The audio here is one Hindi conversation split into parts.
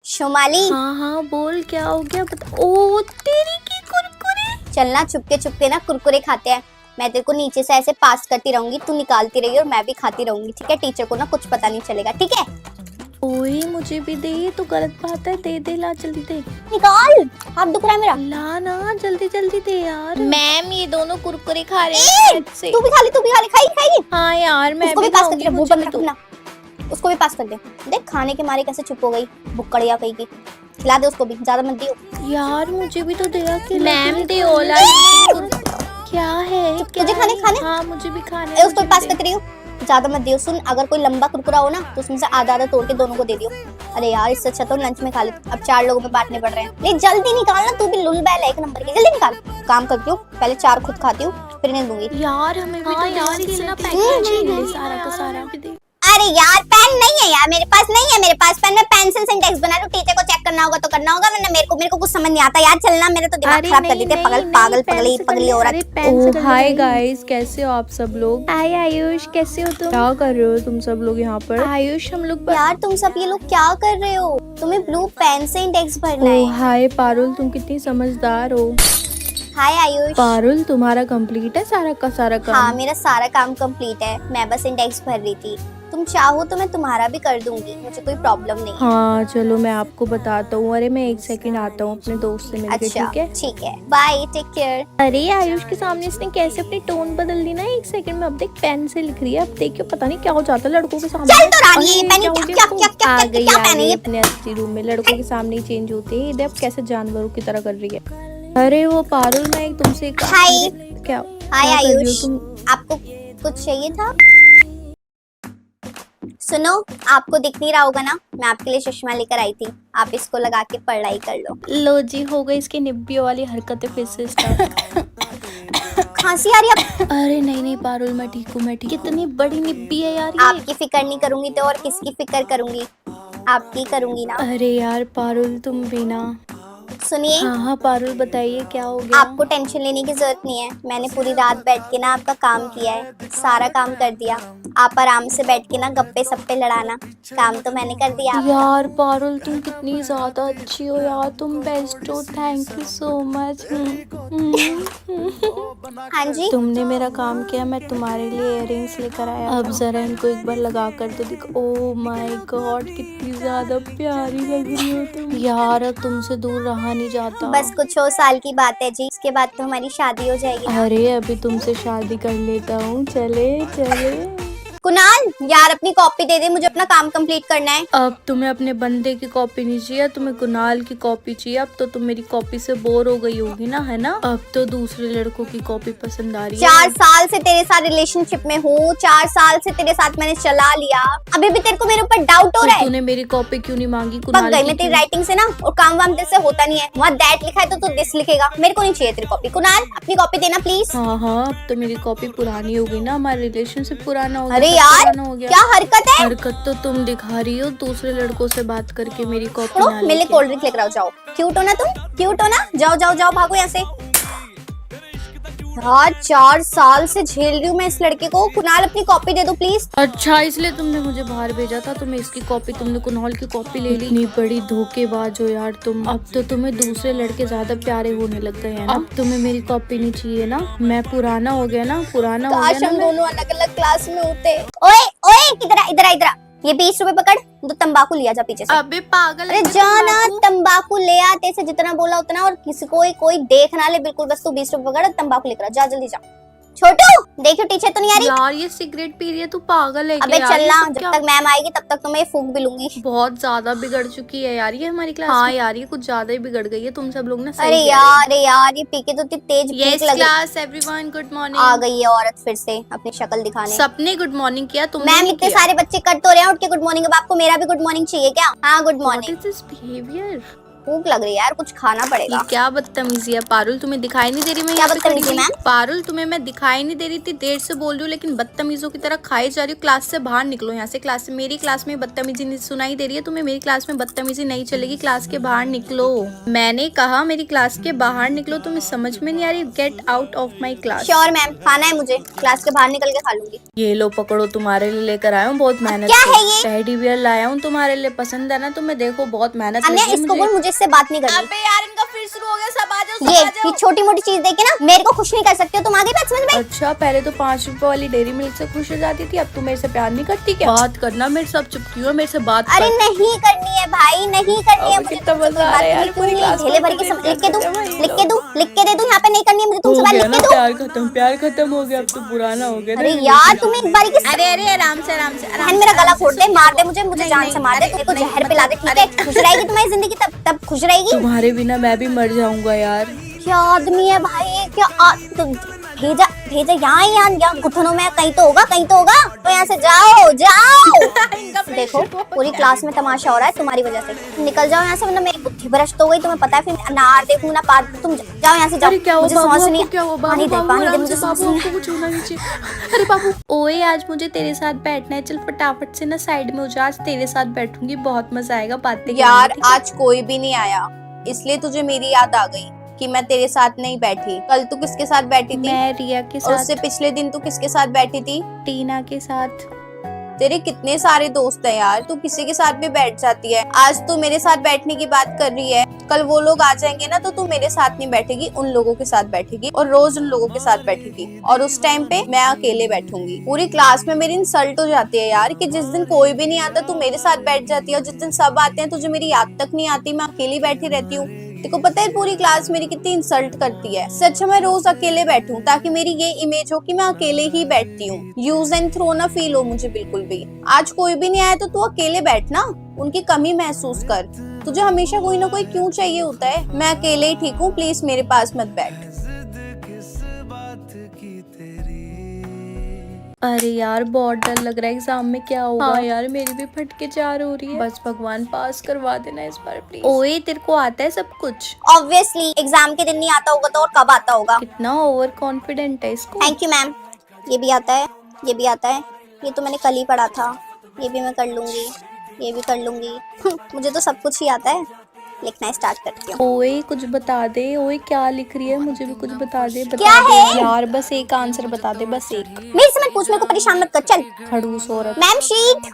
शुमाली। हाँ हाँ बोल, क्या हो गया बता। ओ तेरी की कुरकुरे। चलना चुपके ना कुरकुरे खाते हैं। मैं तेरे को नीचे से ऐसे पास करती रहूंगी, तू निकालती रही और मैं भी खाती रहूंगी, ठीक है। टीचर को ना कुछ पता नहीं चलेगा, ठीक है। ओए मुझे भी दे, ये तो गलत बात है। दे दे, ला जल्दी दे। निकाल, हाथ दुख रहा है मेरा। ला ना जल्दी जल्दी दे यार। मैम ये दोनों कुरकुरे खा रहे हैं से। तू भी खा ले, खाई। हाँ यार मैं उसको भी भी पास कर खाऊंगी, दे, मुंह मुझे बंद भी रख दो। अपना। उसको भी पास कर दे। देख खाने के मारे कैसे चुप हो गई, बुक्कड़िया कहीं की। खिला दे उसको भी, ज्यादा मत दियो। यार मुझे भी तो दे के। मैम दे तो ओला। क्या है तुझे खाने हाँ मुझे भी खाने। उसको भी पास करती रही हो, ज्यादा मत दियो। सुन, अगर कोई लंबा कुरकुरा हो ना तो उसमें से आधा तोड़ के दोनों को दे दियो। अरे यार इससे अच्छा तो लंच में खा ले। अब 4 लोगों में बांटने पड़ रहे हैं। नहीं जल्दी निकालना, तू भी लुल बैल है एक नंबर की। जल्दी निकाल। काम करती हूँ, पहले 4 खुद खाती हूँ, फिर इन्हें दूंगी। यार हमें भी तो यार इतना पैकेट चाहिए सारा का सारा। अरे यार पेन नहीं है यार मेरे पास, नहीं है मेरे पास पेन। मैं पेंसिल से इंडेक्स बना लूं, टीचर को चेक करना होगा तो करना होगा, वरना मेरे को कुछ समझ नहीं आता यार। चलना, मेरे तो दिमाग खराब कर देते। पगली औरत। ओह हाय गाइस, कैसे हो आप सब लोग। हाय आयुष, कैसे हो तुम। क्या कर रहे हो तुम सब लोग यहाँ पर। आयुष हम लोग यार तुम सब ये लोग क्या कर रहे हो? तुम्हें ब्लू पेन से इंडेक्स भरना है। हाय पारुल, तुम कितनी समझदार हो। हाय आयुष। पारुल तुम्हारा कंप्लीट है सारा का सारा काम। हाँ मेरा सारा काम कंप्लीट है, मैं बस इंडेक्स भर रही थी। तुम चाहो तो मैं तुम्हारा भी कर दूंगी, मुझे कोई प्रॉब्लम नहीं है। हाँ चलो मैं आपको बताता हूँ। अरे मैं 1 सेकंड आता हूँ अपने दोस्त से मिलके। अच्छा ठीक है, बाय, टेक केयर। अरे आयुष के सामने इसने कैसे अपनी टोन बदल दी ना 1 सेकंड में। अब देख पेन से लिख रही है, अब देखियो पता नहीं क्या हो जाता है लड़कों के सामने। चल तो रानी, ये पेन आ गई क्या पेन है ये? अपने असली रूम में। लड़कों के सामने ही चेंज होती है। अब कैसे जानवरों की तरह कर रही है। अरे वो पारुल, मैं एक तुमसे हाय। क्या हाय कर रही हो आयुष, तुम। आपको कुछ चाहिए था? सुनो, आपको दिख नहीं रहा होगा ना, मैं आपके लिए चश्मा लेकर आई थी, आप इसको लगा के पढ़ाई कर लो। लो जी, हो गई इसकी निब्बियों वाली हरकतें फिर से स्टार्ट। खांसी आ रही है? अरे नहीं पारुल, मैं ठीक हूँ। कितनी बड़ी निब्बी है यार ये। आपकी फिक्र नहीं करूंगी तो और किसकी फिक्र करूंगी? आपकी करूंगी ना। अरे यार पारुल तुम भी ना। सुनिए। हाँ पारुल बताइए क्या हो गया। आपको टेंशन लेने की जरूरत नहीं है, मैंने पूरी रात बैठ के ना आपका काम किया है, सारा काम कर दिया। आप आराम से बैठ के ना गप्पे सप्पे लड़ाना, काम तो मैंने कर दिया। यार पारुल तुम कितनी ज्यादा अच्छी हो यार, तुम बेस्ट हो। Thank you so much. हाँ जी। तुमने मेरा काम किया, मैं तुम्हारे लिए इयररिंग्स लेकर आया। अब जरा इनको एक बार लगा कर तो दिख। ओह माय गॉड, कितनी ज्यादा प्यारी लग रही हो तुम यार। अब तुमसे दूर रहा नहीं जाता। बस कुछ 100 साल की बात है जी, इसके बाद तो हमारी शादी हो जाएगी। अरे अभी तुमसे शादी कर लेता हूँ, चले चले। कुणाल यार अपनी कॉपी दे दे, मुझे अपना काम कंप्लीट करना है। अब तुम्हें अपने बंदे की कॉपी नहीं चाहिए, तुम्हें कुणाल की कॉपी चाहिए। अब तो तुम मेरी कॉपी से बोर हो गई होगी ना, है ना। अब तो दूसरे लड़कों की कॉपी पसंद आ रही है। 4 साल से तेरे साथ रिलेशनशिप में हूँ, 4 साल से तेरे साथ मैंने चला लिया, अभी भी तेरे को मेरे ऊपर डाउट हो रहा है। तूने मेरी कॉपी क्यों नहीं मांगी पक कुणाल गई की मैं तेरी क्यों? राइटिंग से ना, और काम वाम तेरे से होता नहीं है। वहाँ दैट लिखा है तो तू दिस लिखेगा, मेरे को नहीं चाहिए तेरी कॉपी। कुणाल अपनी कॉपी देना प्लीज। हाँ अब तो मेरी कॉपी पुरानी हो गई ना, हमारा रिलेशनशिप पुराना हो गया। अरे यार क्या हरकत है। हरकत तो तुम दिखा रही हो, दूसरे लड़कों से बात करके मेरी कॉपी तो ना मेरे लिए लेके। कोल्ड ड्रिंक लेकर आओ, जाओ। क्यूट हो ना तुम, क्यूट हो ना, जाओ जाओ जाओ भागो यहाँ से। यार 4 साल से झेल रही हूँ मैं इस लड़के को। कुणाल अपनी कॉपी दे दो प्लीज। अच्छा इसलिए तुमने मुझे बाहर भेजा था, तुम्हें इसकी कॉपी, तुमने कुणाल की कॉपी ले ली। इतनी बड़ी धोखेबाज हो यार तुम। अब तो तुम्हें दूसरे लड़के ज्यादा प्यारे होने लग गए हैं ना। अब तुम्हें मेरी कॉपी नहीं चाहिए ना, मैं पुराना हो गया ना, पुराना हो काश गया हम ना। दोनों अलग अलग क्लास में होते। ओए ओए इधर इधर इधर, ये 20 रुपए पकड़, तो तंबाकू लिया जा पीछे से। अबे पागल अरे जाना, तंबाकू ले आते से जितना बोला उतना, और किसी कोई देख ना ले बिल्कुल। बस तू 20 रुपए पकड़, तंबाकू लेकर आ, जा जल्दी जा। छोटू देखो टीचर तो नहीं आ रही यार ये सिगरेट पी रही है, तू पागल है अबे क्या? चलना, ये सब जब क्या? तक मैम आएगी तब तक तुम्हें फूंक भी लूंगी। बहुत ज्यादा बिगड़ चुकी है यार ये हमारी क्लास। हाँ यार ये कुछ ज्यादा ही बिगड़ गई है, तुम सब लोग ना सही अरे यार ये पी के तो इतनी तेज भूख लग क्लास एवरीवन गुड मॉर्निंग। आ गई है औरत फिर से अपनी शक्ल दिखाने। सबने गुड मॉर्निंग किया, तुमने मैम नहीं इतने किया। सारे बच्चे कर तो रहे हैं उठ के गुड मॉर्निंग, अब आपको मेरा भी गुड मॉर्निंग चाहिए क्या? हाँ good What morning. is this behavior? भूख लग रही है यार, कुछ खाना पड़ेगा। ये क्या बदतमीजी है पारुल, तुम्हें दिखाई नहीं दे रही मैं क्या यहाँ पे खड़ी बदतमीजी हुई? मैम? पारुल तुम्हें मैं दिखाई नहीं दे रही थी, देर से बोल रही हूँ लेकिन बदतमीजों की तरह खाई जा रही हूँ। क्लास से बाहर निकलो यहाँ से, क्लास से, मेरी क्लास में बदतमीजी नहीं सुनाई दे रही है तुम्हें, मेरी क्लास में बदतमीजी नहीं चलेगी, क्लास के बाहर निकलो। मैंने कहा मेरी क्लास के बाहर निकलो, तुम्हें समझ में नहीं आ रही? Get out of my class. Sure ma'am, खाना है मुझे, क्लास के बाहर निकल के खा लूंगी। ये लो पकड़ो, तुम्हारे लिए लेकर आया हूँ बहुत मेहनत क्या से। है ये? टेडी बियर लाया हूँ तुम्हारे लिए, पसंद है ना तुम्हें? देखो बहुत मेहनत लगी है इसको मुझे। बोल मुझे इससे बात नहीं करनी। अबे यार इनका फिर शुरू हो गया, सब आ जाओ, ये छोटी मोटी चीज देख के ना मेरे को खुश नहीं कर सकते हो तुम, आगे बात समझ में? अच्छा पहले तो 5 रुपए वाली डेयरी मिल्क से खुश हो जाती थी, अब तू मेरे से प्यार नहीं करती क्या? बात करना मेरे से, अब चुप क्यों है? मेरे से बात अरे नहीं करनी है भाई, नहीं करनी है मुझे कितना तुमसे मजा कोई आ बात रहा है यार, नहीं। पूरी क्लास ढेले भर के लिख के दूं, लिख के दे दूं, यहाँ पे नहीं करनी है मुझे तुमसे बात, लिख के दूं। प्यार खत्म हो गया, अब तो पुराना हो गया। अरे यार तुम एक बारी की अरे अरे आराम से आराम से बहन मेरा गला फोड़ दे, मार दे मुझे, जान से मार दे, तेरे को जहर पिला दे, ठीक है? खुश रहेगी तुम्हारी जिंदगी, तब खुश रहेगी। तुम्हारे बिना मैं भी मर जाऊंगा यार। क्या आदमी है भाई ये, क्या भेजा भेजा यहाँ घुटनों में, कहीं तो होगा, कहीं तो होगा, तो यहाँ से जाओ जाओ। देखो पूरी क्लास में तमाशा हो रहा है तुम्हारी वजह से, निकल जाओ यहाँ से वरना मेरी बुद्धि भ्रष्ट हो गई, तुम्हें पता है फिर नार देखूं ना पार, तुम जाओ यहाँ से जाओ। मुझे सांस नहीं, पानी दे मुझे सांस नहीं। अरे बाबू, ओए आज मुझे तेरे साथ बैठना है, चल फटाफट से ना साइड में हो जा, आज तेरे साथ बैठूंगी, बहुत मजा आएगा बातें यार आज कोई भी नहीं आया, इसलिए तुझे मेरी याद आ गई कि मैं तेरे साथ नहीं बैठी। कल तू किसके साथ बैठी थी? मैं रिया के और साथ। उससे पिछले दिन तू किसके साथ बैठी थी? टीना के साथ। तेरे कितने सारे दोस्त हैं यार, तू किसी के साथ भी बैठ जाती है। आज तू मेरे साथ बैठने की बात कर रही है, कल वो लोग आ जाएंगे ना तो तू मेरे साथ नहीं बैठेगी, उन लोगों के साथ बैठेगी और रोज उन लोगों के साथ बैठेगी, और उस टाइम पे मैं अकेले बैठूंगी। पूरी क्लास में मेरी इंसल्ट हो जाती है यार कि जिस दिन कोई भी नहीं आता तू मेरे साथ बैठ जाती है, और जिस दिन सब आते हैं तुझे मेरी याद तक नहीं आती, मैं अकेली बैठी रहती हूँ। तेको पता है पूरी क्लास मेरी कितनी इंसल्ट करती है। इससे अच्छा मैं रोज अकेले बैठूं ताकि मेरी ये इमेज हो कि मैं अकेले ही बैठती हूँ, यूज एंड थ्रो ना फील हो मुझे बिल्कुल भी। आज कोई भी नहीं आया तो तू अकेले बैठना, उनकी कमी महसूस कर। तुझे हमेशा कोई ना कोई क्यों चाहिए होता है? मैं अकेले ही ठीक हूँ, प्लीज मेरे पास मत बैठ। अरे यार बहुत डर लग रहा है, एग्जाम में क्या होगा? हाँ यार मेरी भी फटके चार हो रही है, बस भगवान पास करवा देना इस बार प्लीज। ओए तेरे को आता है सब कुछ? ऑब्वियसली एग्जाम के दिन नहीं आता होगा तो और कब आता होगा? कितना ओवर कॉन्फिडेंट है इसको। थैंक यू मैम, ये भी आता है, ये भी आता है, ये तो मैंने कल ही पढ़ा था, ये भी मैं कर लूंगी, ये भी कर लूंगी। मुझे तो सब कुछ ही आता है। लिखना स्टार्ट करती हूँ। ओए कुछ बता दे, ओए क्या लिख रही है, मुझे भी कुछ बता दे। क्या है? यार बस एक आंसर बता दे, बस एक। मेरे से मत पूछ, मेरे को परेशान मत कर, चल। खड़ूस औरत। Ma'am sheet,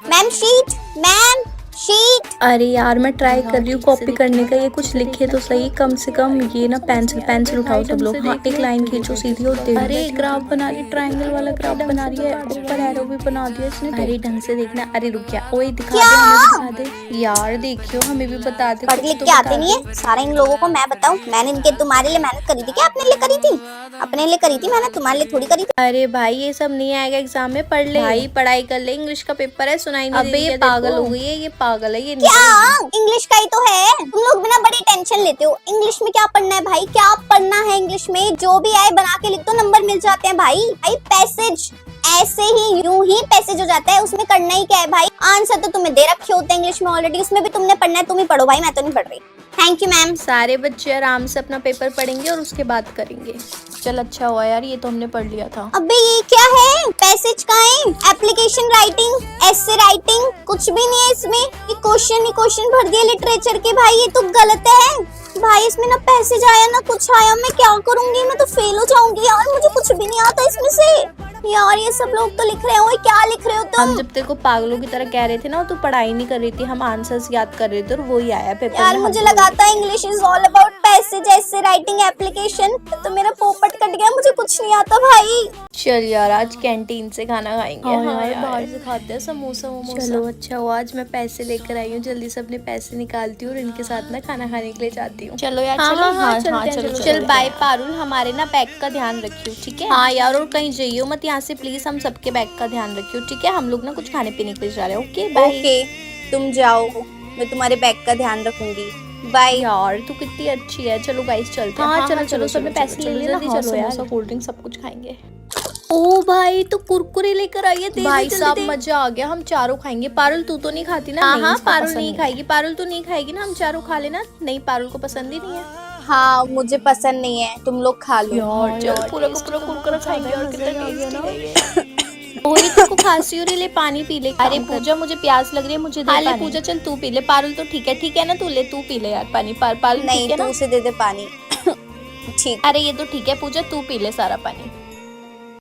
ma'am sheet, ma'am sheet. अरे यार मैं ट्राई कर रही हूँ कॉपी करने का, ये कुछ लिखे तो सही कम से कम। ये ना पेंसिल उठाओ सब लोग। हाँ एक लाइन खींचो सीधी होते। अरे ग्राफ बना रही, ट्रायंगल वाला ग्राफ बना रही है, ऊपर एरो भी बना दिया इसने। अरे ढंग से देखना। अरे रुक जा, ओए दिखा दे, हमें दिखा दे यार, देखियो हमें भी बता दे। पढ़ लिख के आते नहीं है सारे इन लोगों को, मैं बताऊं? मैंने इनके तुम्हारे लिए मेहनत करी थी क्या? अपने लिए करी थी, अपने लिए करी थी मैंने, तुम्हारे लिए थोड़ी करी थी। अरे भाई ये सब नहीं आएगा एग्जाम में, पढ़ ले भाई, पढ़ाई कर ले, इंग्लिश का पेपर है, सुनाई नहीं। अबे ये पागल हो गई है, ये पागल है ये। क्या इंग्लिश का ही तो है, तुम लोग बिना बड़ी टेंशन लेते हो। इंग्लिश में क्या पढ़ना है भाई, क्या पढ़ना है इंग्लिश में? जो भी आए बना के लिख दो, नंबर मिल जाते हैं भाई। भाई पैसेज ऐसे ही यूं ही पैसेज हो जाता है, उसमें करना ही क्या है भाई? आंसर तो तुम्हें दे रखे होते हैं इंग्लिश में ऑलरेडी, उसमें भी तुमने पढ़ना है, तुम ही पढ़ो भाई, मैं तो नहीं पढ़ रही। Thank you ma'am. सारे बच्चे आराम से अपना पेपर पढ़ेंगे और उसके बाद करेंगे। चल अच्छा हुआ यार, ये तो हमने पढ़ लिया था। अबे ये क्या है? पैसेज का है, एप्लीकेशन राइटिंग, एसे राइटिंग, कुछ भी नहीं है इसमें। ये क्वेश्चन ही क्वेश्चन भर दिए लिटरेचर के भाई, ये तो गलत है भाई। इसमें ना पैसेज आया ना कुछ आया, मैं क्या करूंगी? मैं तो फेल हो जाऊंगी यार, मुझे कुछ भी नहीं आता इसमें से। यार ये सब लोग तो लिख रहे हो, क्या लिख रहे हो तुम? हम जब तेरे को पागलों की तरह कह रहे थे ना, तो पढ़ाई नहीं कर रही थी, हम आंसर्स याद कर रहे थे और वही आया पेपर यार में। मुझे लगा था English is all about passage, ऐसे राइटिंग, एप्लीकेशन, तो मेरा पोपट कट गया, मुझे कुछ नहीं आता भाई। चल यार आज कैंटीन से खाना खाएंगे। हाँ यार बाहर से खाते हैं समोसा वमोसा। चलो अच्छा हुआ, आज मैं पैसे लेकर आई हूँ, जल्दी से अपने पैसे निकालती हूँ और इनके साथ ना खाना खाने के लिए जाती हूँ। चलो यार चल बाय पारुल, हमारे ना बैग का ध्यान रखियो ठीक है? हाँ यार और कहीं जाइयो मत यहाँ से प्लीज, हम सबके बैग का ध्यान रखियो ठीक है? हम लोग ना कुछ खाने पीने के लिए जा रहे हैं। Okay bye. ओके तुम जाओ, मैं तुम्हारे बैग का ध्यान रखूंगी। बाय। यार तू कितनी अच्छी है। चलो गाइस चलते हैं। हाँ चलो सब में पैसे ले लेना। चलो यार, कोल्ड ड्रिंक सब कुछ खाएंगे। ओ भाई तो कुरकुरे लेकर आइए भाई साहब, मजा आ गया। हम चारों खाएंगे। पारुल तू तो नहीं खाती ना? हाँ, पारुल नहीं खाएगी। पारुल तू नहीं खाएगी ना? हम चारों खा लेना। नहीं, पारुल को पसंद ही नहीं है। हाँ मुझे पसंद नहीं है, तुम लोग खा लो। यार चल पूरा का पूरा कुरकुरा खाएंगे। और कितना टेस्टी है ये। ओही को खांसी हो रही, ले पानी पी ले। अरे पूजा मुझे प्यास लग रही है, मुझे दे पानी। पूजा चल तू पी ले। पारुल तो ठीक है ना? तू ले, तू पी ले यार पानी। पारुल नहीं ठीक है तू ना? उसे दे दे पानी। ठीक। अरे ये तो ठीक है पूजा, तू पी ले सारा पानी।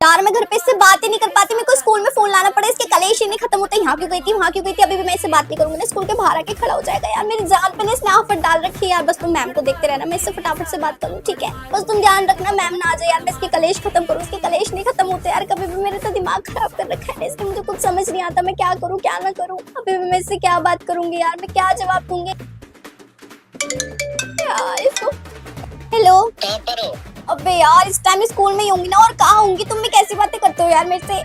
यार मैं घर पे इससे बात ही नहीं कर पाती, मेरे को स्कूल में फोन लाना पड़े, इसके कलेश ही नहीं खत्म होते। यहाँ क्यों गई थी, वहाँ क्यों गई थी, अभी भी मैं इससे बात नहीं करूंगी ना, स्कूल के बाहर आके खड़ा हो जाएगा। यार मेरी जान पे इसने आफत डाल रखी है यार। बस तुम मैम को देखते रहना, मैं इससे फटाफट से बात करूँ, ठीक है? बस तुम ध्यान रखना मैम ना आ जाए यार, मैं इसके कलेश खत्म करूँ। इसके कलेश नहीं खत्म होते यार कभी भी। मेरे तो दिमाग खराब कर रखा है इसने, मुझे कुछ समझ नहीं आता मैं क्या करूँ क्या ना करूँ। अभी भी मैं इससे क्या बात करूंगी यार, मैं क्या जवाब दूंगी यार इसको। हेलो, कहाँ पर हो? अबे यार इस टाइम स्कूल में ही होंगी ना, और कहाँ होंगी? तुम भी कैसी बातें करते हो यार मेरे से?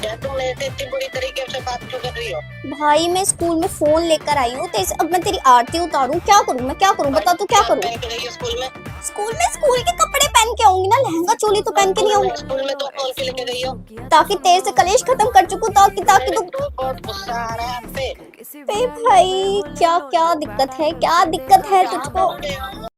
क्या तुम मेरे से इतनी बुरी तरीके से बात क्यों कर रही हो? भाई मैं स्कूल में फोन लेकर आई हूँ, तो अब मैं तेरी आरती उतारूं? क्या करूँ मैं, क्या करूँ बता, तू क्या करूँ? पहन के गई हो स्कूल में? स्कूल के कपड़े पहन के आऊंगी ना, लहंगा चोली तो पहन के नहीं आऊंगी, स्कूल में तो कौन के लेके गई हो? ताकि तेरे से कलेश खत्म कर चुकूं, ताकि तू तो बहुत गुस्सा आ रहा है आप पे। बे भाई क्या क्या दिक्कत है, क्या दिक्कत है तुझको? बोलते हो?